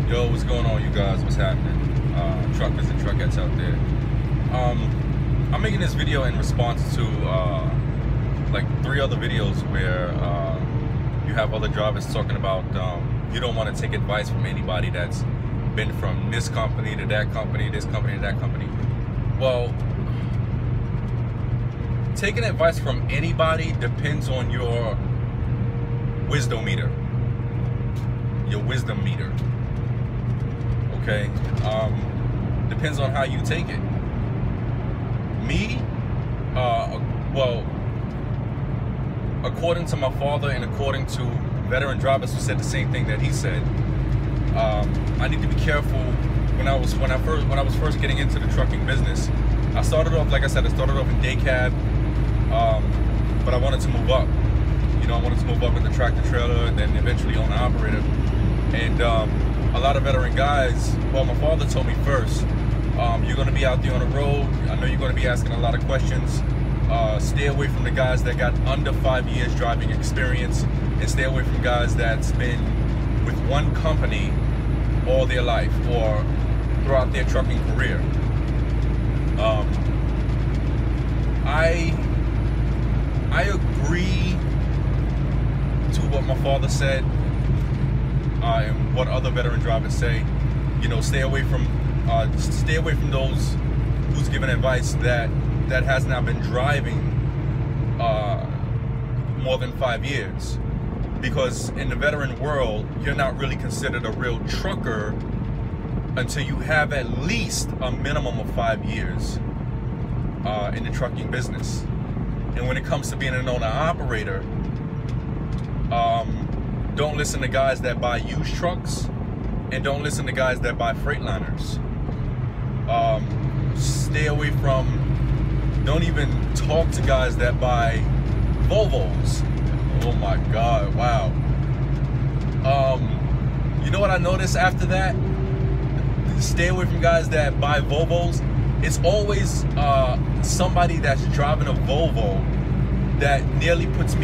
Yo, what's going on, you guys? What's happening? Truckers and truckettes out there. I'm making this video in response to like 3 other videos where you have other drivers talking about you don't want to take advice from anybody that's been from this company to that company, this company to that company. Well, taking advice from anybody depends on your wisdom meter. Your wisdom meter. Okay, depends on how you take it. Me, well, according to my father and according to veteran drivers who said the same thing that he said, I need to be careful. When I was first getting into the trucking business, I started off, like I said, I started off in day cab, but I wanted to move up. You know, I wanted to move up in the tractor trailer and then eventually owner operator. And a lot of veteran guys, well, my father told me first, you're going to be out there on the road. I know you're going to be asking a lot of questions. Stay away from the guys that got under 5 years driving experience, and stay away from guys that's been with one company all their life or throughout their trucking career. I agree to what my father said and what other veteran drivers say. You know, stay away from those who's giving advice that has not been driving more than 5 years, because in the veteran world you're not really considered a real trucker until you have at least a minimum of 5 years in the trucking business. And when it comes to being an owner operator, don't listen to guys that buy used trucks, and don't listen to guys that buy Freightliners. Stay away from, don't even talk to guys that buy Volvos. Oh my God, wow. You know what I noticed after that? Stay away from guys that buy Volvos. It's always somebody that's driving a Volvo that nearly gets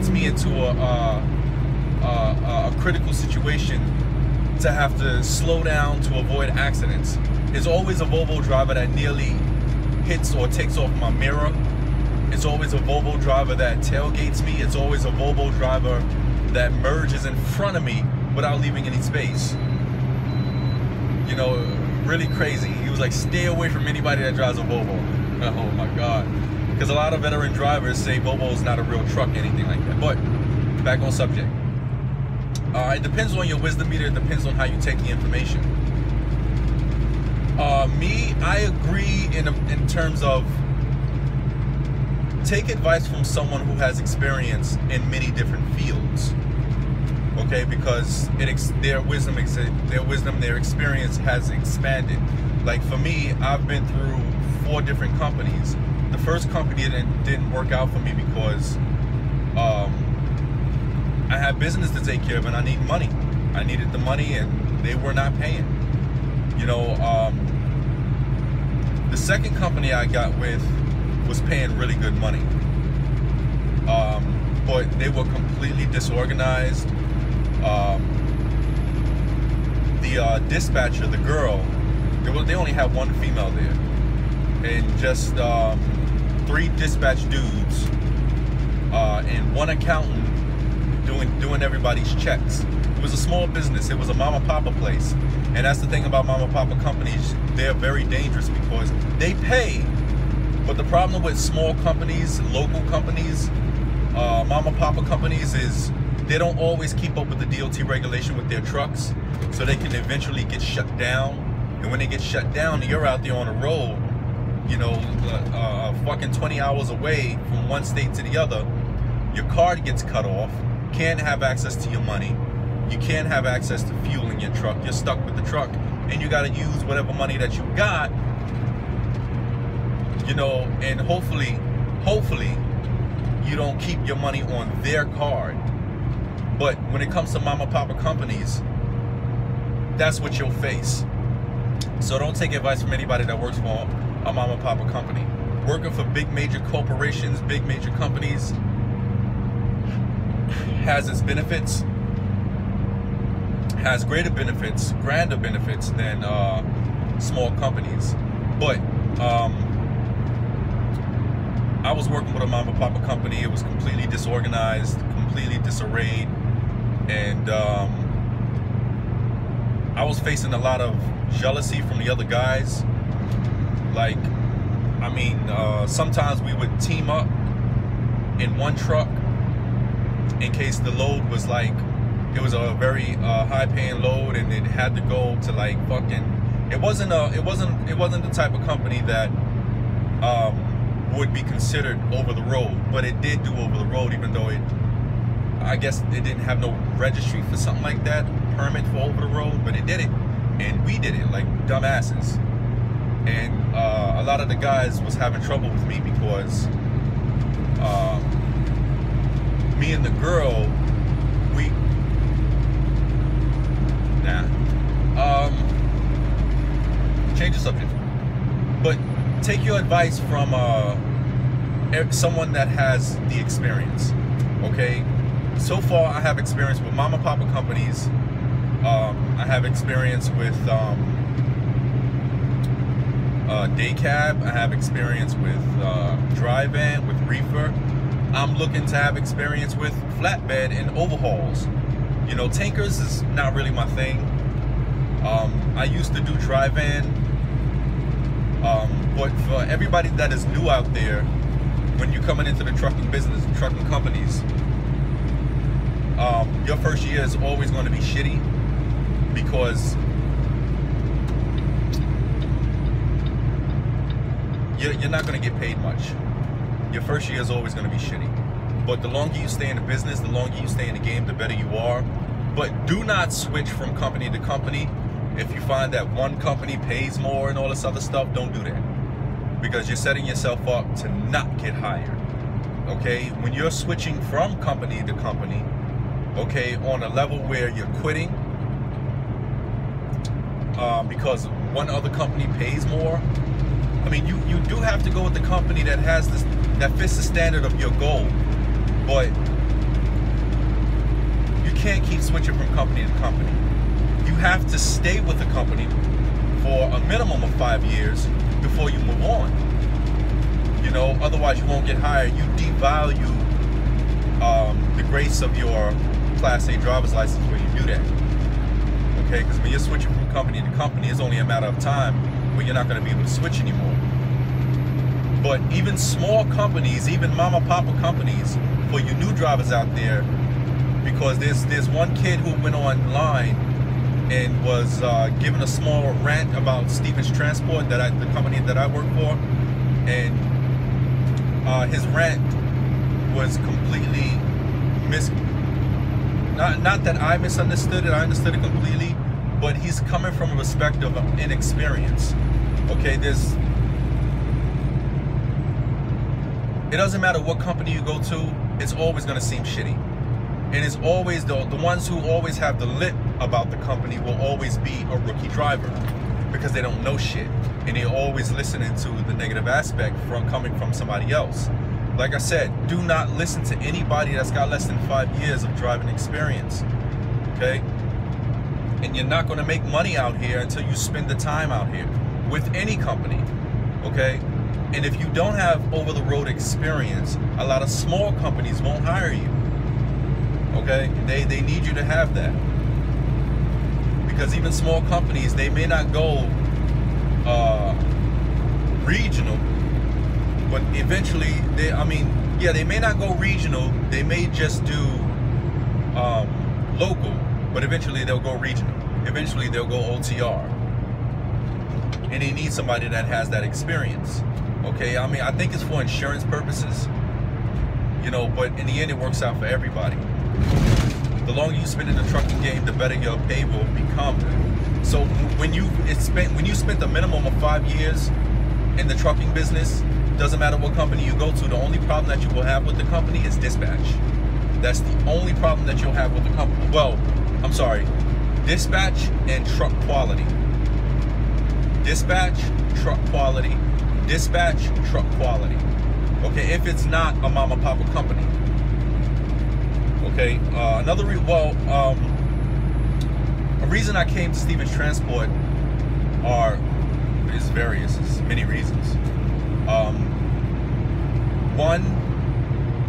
me into a critical situation to have to slow down to avoid accidents. It's always a Volvo driver that nearly hits or takes off my mirror. It's always a Volvo driver that tailgates me. It's always a Volvo driver that merges in front of me without leaving any space. You know, really crazy. He was like, stay away from anybody that drives a Volvo. Oh my God. Because a lot of veteran drivers say Volvo is not a real truck, anything like that. But back on subject. It depends on your wisdom meter. It depends on how you take the information. Me, I agree in terms of take advice from someone who has experience in many different fields. Okay, because their wisdom, their experience has expanded. Like for me, I've been through 4 different companies. The first company didn't work out for me because I had business to take care of and I need money. I needed the money and they were not paying. You know, the second company I got with was paying really good money. But they were completely disorganized. The dispatcher, the girl, they only had 1 female there. And just 3 dispatch dudes and 1 accountant doing everybody's checks. It was a small business. It was a mama papa place. And that's the thing about mama papa companies. They're very dangerous because they pay. But the problem with small companies, local companies, mama papa companies is they don't always keep up with the DOT regulation with their trucks. So they can eventually get shut down. And when they get shut down, you're out there on the road, you know, fucking 20 hours away from one state to the other. Your card gets cut off. Can't have access to your money. You can't have access to fuel in your truck. You're stuck with the truck, and you got to use whatever money that you got, you know, and hopefully you don't keep your money on their card. But when it comes to mama papa companies, that's what you'll face. So don't take advice from anybody that works for a mama papa company. Working for big major corporations, big major companies has its benefits, has greater benefits, grander benefits than small companies. But I was working with a mama papa company. It was completely disorganized, completely disarrayed, and I was facing a lot of jealousy from the other guys. Like, I mean, sometimes we would team up in one truck in case the load was like, it was a very high-paying load, and it had to go to like fucking. It wasn't the type of company that would be considered over the road, but it did do over the road, even though I guess it didn't have no registry for something like that, permit for over the road, but it did it, and we did it like dumbasses. And a lot of the guys was having trouble with me because me and the girl, change the subject. But take your advice from someone that has the experience. Okay, so far I have experience with mama papa companies. I have experience with day cab. I have experience with dry van, with reefer. I'm looking to have experience with flatbed and overhauls. You know, tankers is not really my thing. I used to do dry van, but for everybody that is new out there, when you're coming into the trucking business, trucking companies, your first year is always going to be shitty because you're not going to get paid much. Your first year is always going to be shitty. But the longer you stay in the business, the longer you stay in the game, the better you are. But do not switch from company to company. If you find that one company pays more and all this other stuff, don't do that. Because you're setting yourself up to not get hired. Okay? When you're switching from company to company, okay, on a level where you're quitting because one other company pays more, I mean, you do have to go with the company that has this, that fits the standard of your goal. But you can't keep switching from company to company. You have to stay with the company for a minimum of 5 years before you move on. You know, otherwise you won't get hired. You devalue the grace of your Class A driver's license when you do that. Okay, because when you're switching from company to company, it's only a matter of time when you're not going to be able to switch anymore. But even small companies, even mama papa companies, for you new drivers out there, because there's one kid who went online and was given a small rant about Stevens Transport, the company that I work for, and his rant was completely not that I misunderstood it, I understood it completely, but he's coming from a perspective of inexperience. Okay, it doesn't matter what company you go to, it's always going to seem shitty. And it's always the ones who always have the lip about the company will always be a rookie driver because they don't know shit. And they're always listening to the negative aspect from coming from somebody else. Like I said, do not listen to anybody that's got less than 5 years of driving experience. Okay? And you're not going to make money out here until you spend the time out here with any company. Okay? And if you don't have over-the-road experience, a lot of small companies won't hire you. Okay? They need you to have that. Because even small companies, they may not go regional, but eventually, they may not go regional. They may just do local, but eventually they'll go regional. Eventually they'll go OTR. And they need somebody that has that experience. Okay, I mean, I think it's for insurance purposes, you know, but in the end, it works out for everybody. The longer you spend in the trucking game, the better your pay will become. So when you spent a minimum of 5 years in the trucking business, doesn't matter what company you go to, the only problem that you will have with the company is dispatch. That's the only problem that you'll have with the company. Well, I'm sorry, dispatch and truck quality. Dispatch, truck quality. Dispatch, truck quality. Okay, if it's not a mama papa company. Okay, A reason I came to Stevens Transport is various. There's many reasons. One,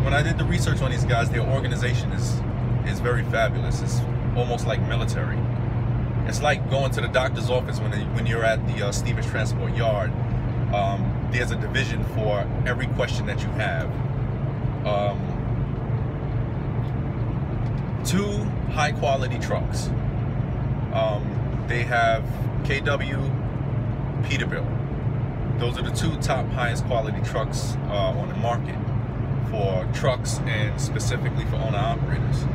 when I did the research on these guys, their organization is very fabulous. It's almost like military. It's like going to the doctor's office when you're at the Stevens Transport yard. There's a division for every question that you have. 2 high quality trucks. They have KW, Peterbilt. Those are the 2 top highest quality trucks on the market for trucks and specifically for owner operators.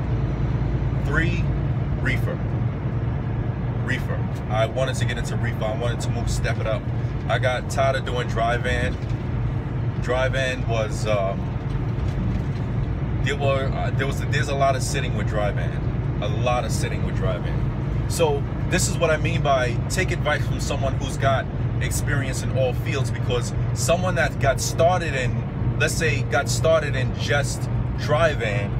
3, reefer. I wanted to get into reefer. I wanted to step it up. I got tired of doing dry van. Dry van was there's a lot of sitting with dry van. So this is what I mean by take advice from someone who's got experience in all fields, because someone that got started in, let's say, just dry van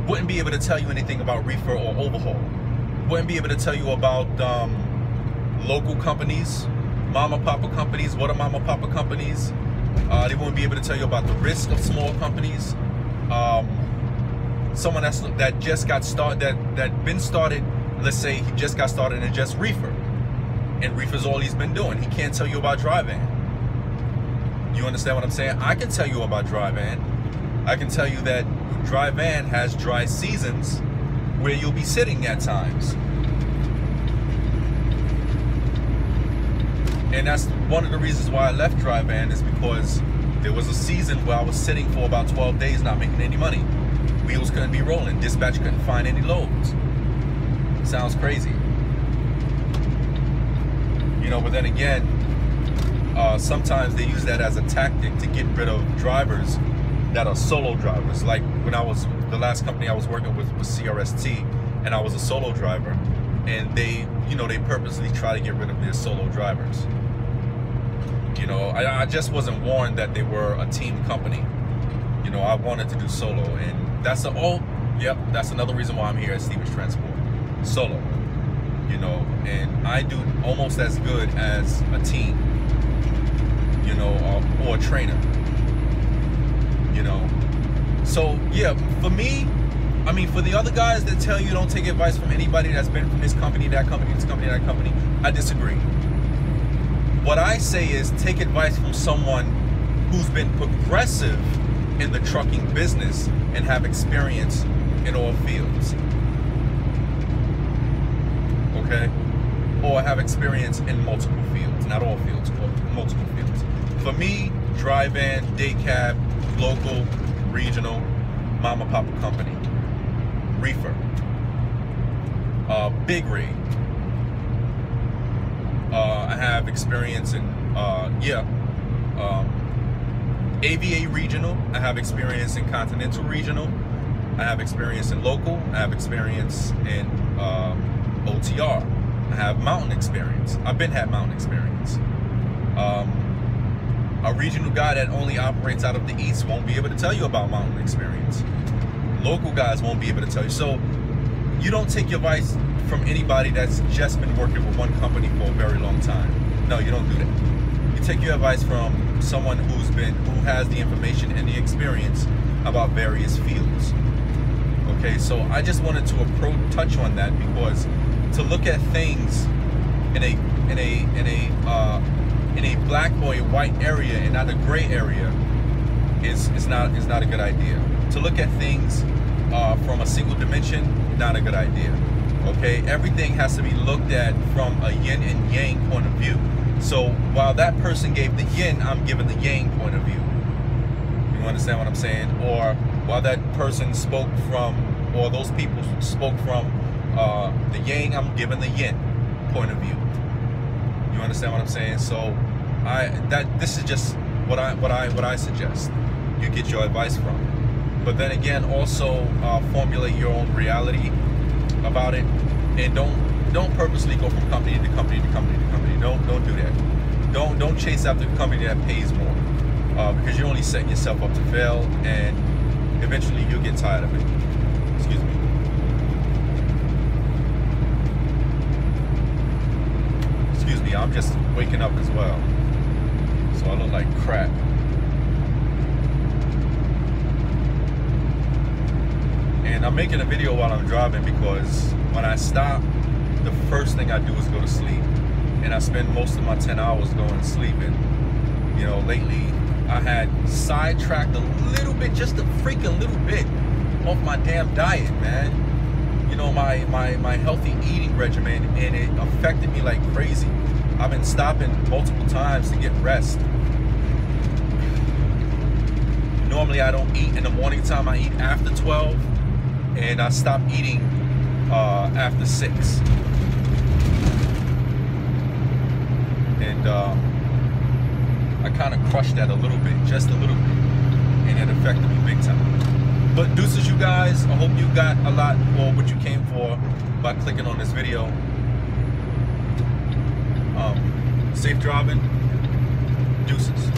wouldn't be able to tell you anything about reefer or overhaul. Wouldn't be able to tell you about local companies, mama papa companies. What are mama papa companies? They wouldn't be able to tell you about the risk of small companies. Someone that just got started, that been started, let's say he just got started in just reefer, and reefer's all he's been doing. He can't tell you about dry van. You understand what I'm saying? I can tell you about dry van. I can tell you that dry van has dry seasons where you'll be sitting at times. And that's one of the reasons why I left dry van, is because there was a season where I was sitting for about 12 days not making any money. Wheels couldn't be rolling. Dispatch couldn't find any loads. Sounds crazy. You know, but then again, sometimes they use that as a tactic to get rid of drivers that are solo drivers. Like when the last company I was working with was CRST, and I was a solo driver, and they purposely try to get rid of their solo drivers. You know, I just wasn't warned that they were a team company. You know, I wanted to do solo, and that's another reason why I'm here at Stevens Transport. Solo. You know, and I do almost as good as a team, you know, or a trainer. You know, so yeah, for me, I mean, for the other guys that tell you don't take advice from anybody that's been from this company, that company, this company, that company, I disagree. What I say is take advice from someone who's been progressive in the trucking business and have experience in all fields. Okay? Or have experience in multiple fields, not all fields, but multiple fields. For me, dry van, day cab, local, regional, mama papa company. Reefer, big rig. I have experience in AVA regional. I have experience in continental regional. I have experience in local. I have experience in OTR. I have mountain experience. I've had mountain experience. A regional guy that only operates out of the east won't be able to tell you about mountain experience. Local guys won't be able to tell you. So you don't take your advice from anybody that's just been working with one company for a very long time. No, you don't do that. You take your advice from someone who has the information and the experience about various fields. Okay, so I just wanted to touch on that, because to look at things in a black or a white area and not a gray area is not a good idea. To look at things from a single dimension, not a good idea. Okay, everything has to be looked at from a yin and yang point of view. So while that person gave the yin, I'm giving the yang point of view. You understand what I'm saying? Or while that person spoke from, or those people spoke from the yang, I'm giving the yin point of view. You understand what I'm saying? So this is just what I suggest you get your advice from. But then again, also formulate your own reality about it, and don't purposely go from company to company to company to company. Don't do that. Don't chase after the company that pays more, because you're only setting yourself up to fail, and eventually you'll get tired of it. Excuse me. I'm just waking up as well, so I look like crap. And I'm making a video while I'm driving because when I stop, the first thing I do is go to sleep, and I spend most of my 10 hours going to sleep. And you know, lately I had sidetracked a little bit, just a freaking little bit, off my damn diet, man. You know, my healthy eating regimen, and it affected me like crazy. I've been stopping multiple times to get rest. Normally I don't eat in the morning time, I eat after 12, and I stop eating after 6. And I kind of crushed that a little bit, just a little bit, and it affected me big time. But deuces, you guys, I hope you got a lot more what you came for by clicking on this video. Safe driving. Deuces.